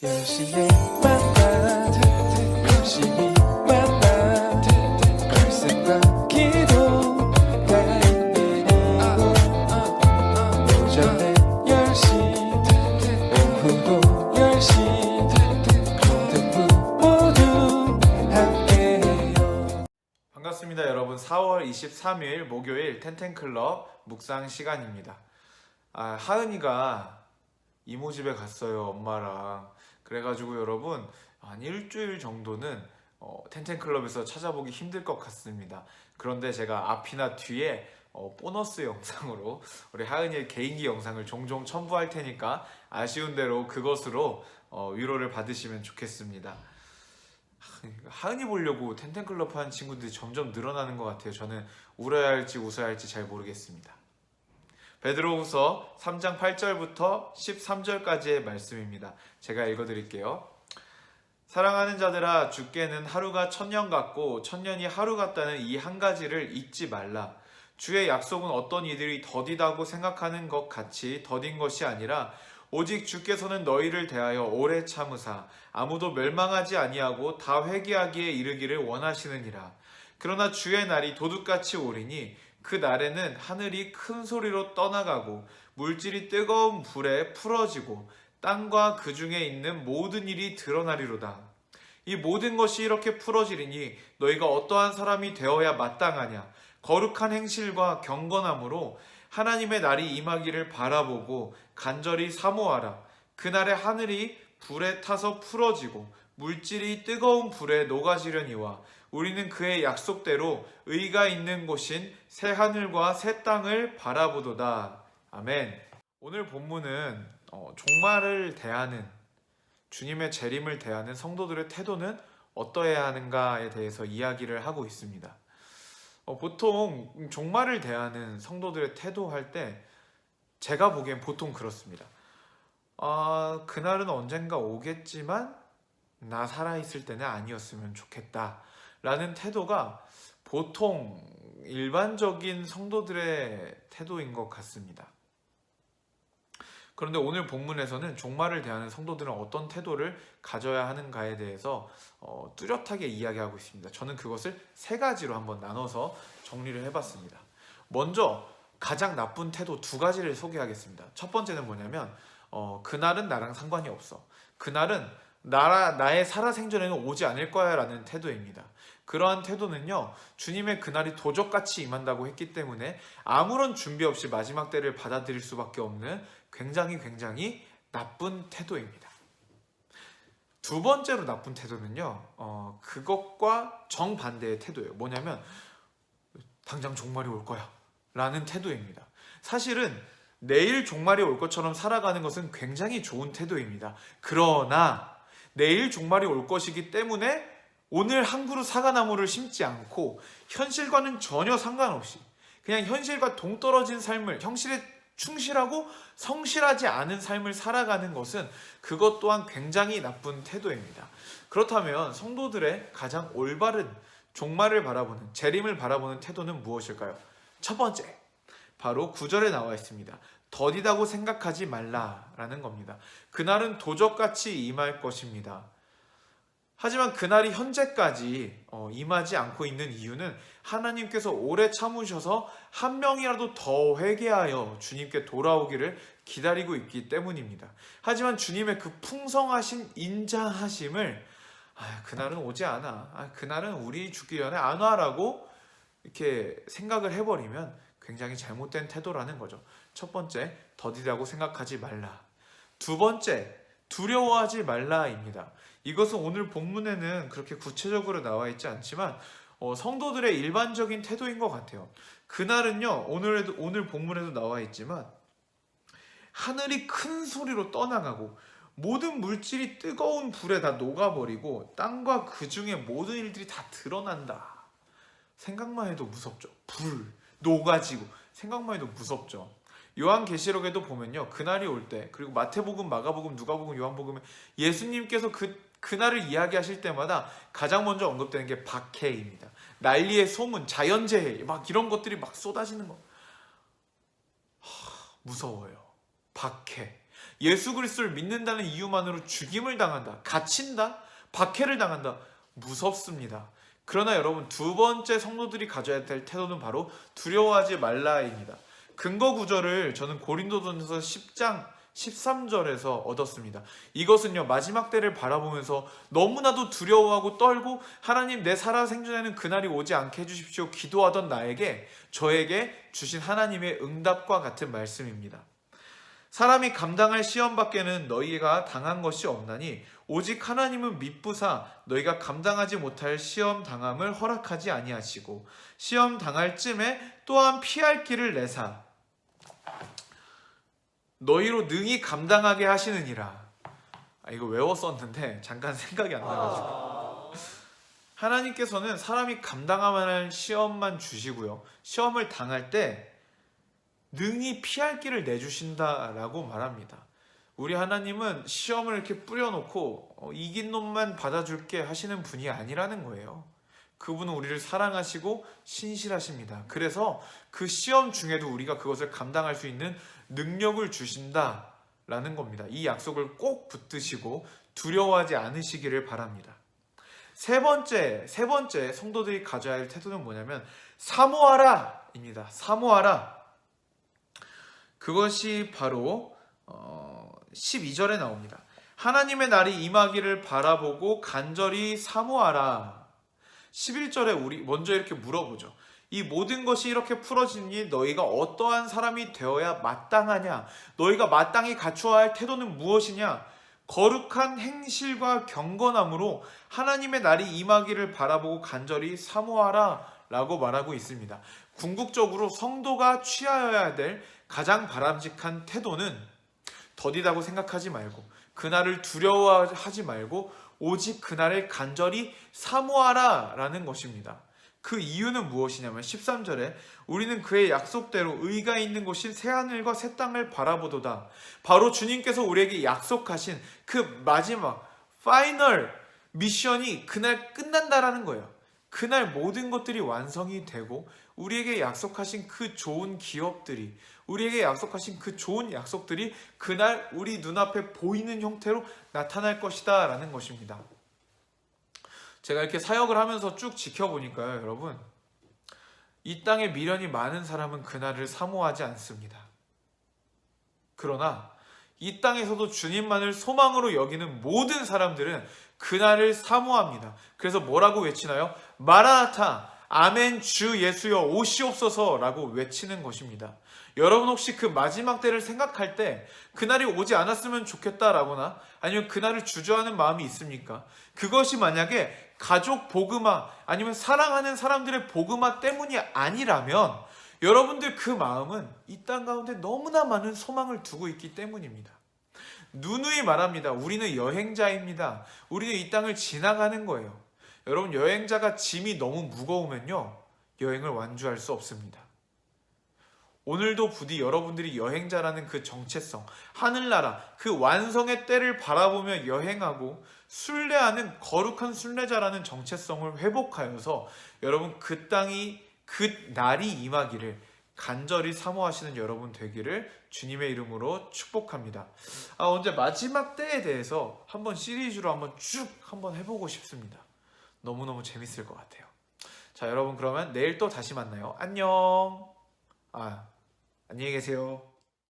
열심히 만나 열심히 만나 말씀과 기도가 있는 이곳 오전에 10시 오후도 10시 모든 모두 함께해요. 반갑습니다 여러분. 4월 23일 목요일 텐텐클럽 묵상 시간입니다. 하은이가 이모 집에 갔어요, 엄마랑. 그래가지고 여러분 한 일주일 정도는 텐텐클럽에서 찾아보기 힘들 것 같습니다. 그런데 제가 앞이나 뒤에 보너스 영상으로 우리 하은이의 개인기 영상을 종종 첨부할 테니까 아쉬운 대로 그것으로 위로를 받으시면 좋겠습니다. 하은이 보려고 텐텐클럽 하는 친구들이 점점 늘어나는 것 같아요. 저는 울어야 할지 웃어야 할지 잘 모르겠습니다. 베드로후서 3장 8절부터 13절까지의 말씀입니다. 제가 읽어드릴게요. 사랑하는 자들아, 주께는 하루가 천년 같고 천년이 하루 같다는 이 한 가지를 잊지 말라. 주의 약속은 어떤 이들이 더디다고 생각하는 것 같이 더딘 것이 아니라 오직 주께서는 너희를 대하여 오래 참으사 아무도 멸망하지 아니하고 다 회개하기에 이르기를 원하시느니라. 그러나 주의 날이 도둑같이 오리니 그 날에는 하늘이 큰 소리로 떠나가고 물질이 뜨거운 불에 풀어지고 땅과 그 중에 있는 모든 일이 드러나리로다. 이 모든 것이 이렇게 풀어지리니 너희가 어떠한 사람이 되어야 마땅하냐. 거룩한 행실과 경건함으로 하나님의 날이 임하기를 바라보고 간절히 사모하라. 그날에 하늘이 불에 타서 풀어지고 물질이 뜨거운 불에 녹아지려니와 우리는 그의 약속대로 의가 있는 곳인 새 하늘과 새 땅을 바라보도다. 아멘. 오늘 본문은 종말을 대하는, 주님의 재림을 대하는 성도들의 태도는 어떠해야 하는가에 대해서 이야기를 하고 있습니다. 보통 종말을 대하는 성도들의 태도할 때 제가 보기엔 보통 그렇습니다. 그날은 언젠가 오겠지만 나 살아있을 때는 아니었으면 좋겠다 라는 태도가 보통 일반적인 성도들의 태도인 것 같습니다. 그런데 오늘 본문에서는 종말을 대하는 성도들은 어떤 태도를 가져야 하는가에 대해서 뚜렷하게 이야기하고 있습니다. 저는 그것을 세 가지로 한번 나눠서 정리를 해봤습니다. 먼저 가장 나쁜 태도 두 가지를 소개하겠습니다. 첫 번째는 뭐냐면 그날은 나랑 상관이 없어. 그날은 나의 살아생전에는 오지 않을 거야 라는 태도입니다. 그러한 태도는요, 주님의 그날이 도적같이 임한다고 했기 때문에 아무런 준비 없이 마지막 때를 받아들일 수밖에 없는 굉장히 나쁜 태도입니다. 두 번째로 나쁜 태도는요, 그것과 정반대의 태도예요. 뭐냐면 당장 종말이 올 거야 라는 태도입니다. 사실은 내일 종말이 올 것처럼 살아가는 것은 굉장히 좋은 태도입니다. 그러나 내일 종말이 올 것이기 때문에 오늘 한 그루 사과나무를 심지 않고 현실과는 전혀 상관없이 그냥 현실과 동떨어진 삶을, 현실에 충실하고 성실하지 않은 삶을 살아가는 것은 그것 또한 굉장히 나쁜 태도입니다. 그렇다면 성도들의 가장 올바른 종말을 바라보는, 재림을 바라보는 태도는 무엇일까요? 첫 번째, 바로 9절에 나와 있습니다. 더디다고 생각하지 말라라는 겁니다. 그날은 도적같이 임할 것입니다. 하지만 그날이 현재까지 임하지 않고 있는 이유는 하나님께서 오래 참으셔서 한 명이라도 더 회개하여 주님께 돌아오기를 기다리고 있기 때문입니다. 하지만 주님의 그 풍성하신 인자하심을 그날은 오지 않아, 그날은 우리 죽기 전에 안 와라고 이렇게 생각을 해버리면 굉장히 잘못된 태도라는 거죠. 첫 번째, 더디다고 생각하지 말라. 두 번째, 두려워하지 말라입니다. 이것은 오늘 본문에는 그렇게 구체적으로 나와 있지 않지만 성도들의 일반적인 태도인 것 같아요. 그날은요, 오늘 본문에도 나와 있지만 하늘이 큰 소리로 떠나가고 모든 물질이 뜨거운 불에 다 녹아버리고 땅과 그 중에 모든 일들이 다 드러난다. 생각만 해도 무섭죠. 불, 녹아지고 생각만 해도 무섭죠. 요한계시록에도 보면요, 그날이 올 때, 그리고 마태복음, 마가복음, 누가복음, 요한복음에 예수님께서 그날을 이야기하실 때마다 가장 먼저 언급되는 게 박해입니다. 난리의 소문, 자연재해, 막 이런 것들이 막 쏟아지는 거. 무서워요. 박해. 예수 그리스도를 믿는다는 이유만으로 죽임을 당한다, 갇힌다, 박해를 당한다. 무섭습니다. 그러나 여러분, 두 번째 성도들이 가져야 될 태도는 바로 두려워하지 말라입니다. 근거 구절을 저는 고린도전서 10장 13절에서 얻었습니다. 이것은요, 마지막 때를 바라보면서 너무나도 두려워하고 떨고 하나님, 내 살아 생전에는 그날이 오지 않게 해주십시오 기도하던 나에게, 저에게 주신 하나님의 응답과 같은 말씀입니다. 사람이 감당할 시험 밖에는 너희가 당한 것이 없나니 오직 하나님은 미쁘사 너희가 감당하지 못할 시험 당함을 허락하지 아니하시고 시험 당할 쯤에 또한 피할 길을 내사 너희로 능히 감당하게 하시느니라. 이거 외웠었는데 잠깐 생각이 안 나가지고. 하나님께서는 사람이 감당할 만한 시험만 주시고요, 시험을 당할 때 능히 피할 길을 내주신다라고 말합니다. 우리 하나님은 시험을 이렇게 뿌려놓고 이긴 놈만 받아줄게 하시는 분이 아니라는 거예요. 그분은 우리를 사랑하시고 신실하십니다. 그래서 그 시험 중에도 우리가 그것을 감당할 수 있는 능력을 주신다라는 겁니다. 이 약속을 꼭 붙드시고 두려워하지 않으시기를 바랍니다. 세 번째 성도들이 가져야 할 태도는 뭐냐면 사모하라 입니다. 사모하라. 그것이 바로 12절에 나옵니다. 하나님의 날이 임하기를 바라보고 간절히 사모하라. 11절에 우리 먼저 이렇게 물어보죠. 이 모든 것이 이렇게 풀어지니 너희가 어떠한 사람이 되어야 마땅하냐? 너희가 마땅히 갖추어야 할 태도는 무엇이냐? 거룩한 행실과 경건함으로 하나님의 날이 임하기를 바라보고 간절히 사모하라 라고 말하고 있습니다. 궁극적으로 성도가 취하여야 될 가장 바람직한 태도는 더디다고 생각하지 말고, 그날을 두려워하지 말고 오직 그날을 간절히 사모하라 라는 것입니다. 그 이유는 무엇이냐면 13절에 우리는 그의 약속대로 의가 있는 곳인 새하늘과 새 땅을 바라보도다. 바로 주님께서 우리에게 약속하신 그 마지막 파이널 미션이 그날 끝난다라는 거예요. 그날 모든 것들이 완성이 되고 우리에게 약속하신 그 좋은 기업들이, 우리에게 약속하신 그 좋은 약속들이 그날 우리 눈앞에 보이는 형태로 나타날 것이다 라는 것입니다. 제가 이렇게 사역을 하면서 쭉 지켜보니까요, 여러분, 이 땅에 미련이 많은 사람은 그날을 사모하지 않습니다. 그러나 이 땅에서도 주님만을 소망으로 여기는 모든 사람들은 그날을 사모합니다. 그래서 뭐라고 외치나요? 마라나타, 아멘, 주 예수여 오시옵소서 라고 외치는 것입니다. 여러분 혹시 그 마지막 때를 생각할 때 그날이 오지 않았으면 좋겠다라거나 아니면 그날을 주저하는 마음이 있습니까? 그것이 만약에 가족 복음화 아니면 사랑하는 사람들의 복음화 때문이 아니라면 여러분들 그 마음은 이 땅 가운데 너무나 많은 소망을 두고 있기 때문입니다. 누누이 말합니다. 우리는 여행자입니다. 우리는 이 땅을 지나가는 거예요. 여러분, 여행자가 짐이 너무 무거우면요, 여행을 완주할 수 없습니다. 오늘도 부디 여러분들이 여행자라는 그 정체성, 하늘나라 그 완성의 때를 바라보며 여행하고 순례하는 거룩한 순례자라는 정체성을 회복하여서 여러분 그 땅이, 그 날이 임하기를 간절히 사모하시는 여러분 되기를 주님의 이름으로 축복합니다. 언제 마지막 때에 대해서 한번 시리즈로 한번 쭉 한번 해보고 싶습니다. 너무너무 재밌을 것 같아요. 자, 여러분 그러면 내일 또 다시 만나요. 안녕. 안녕히 계세요.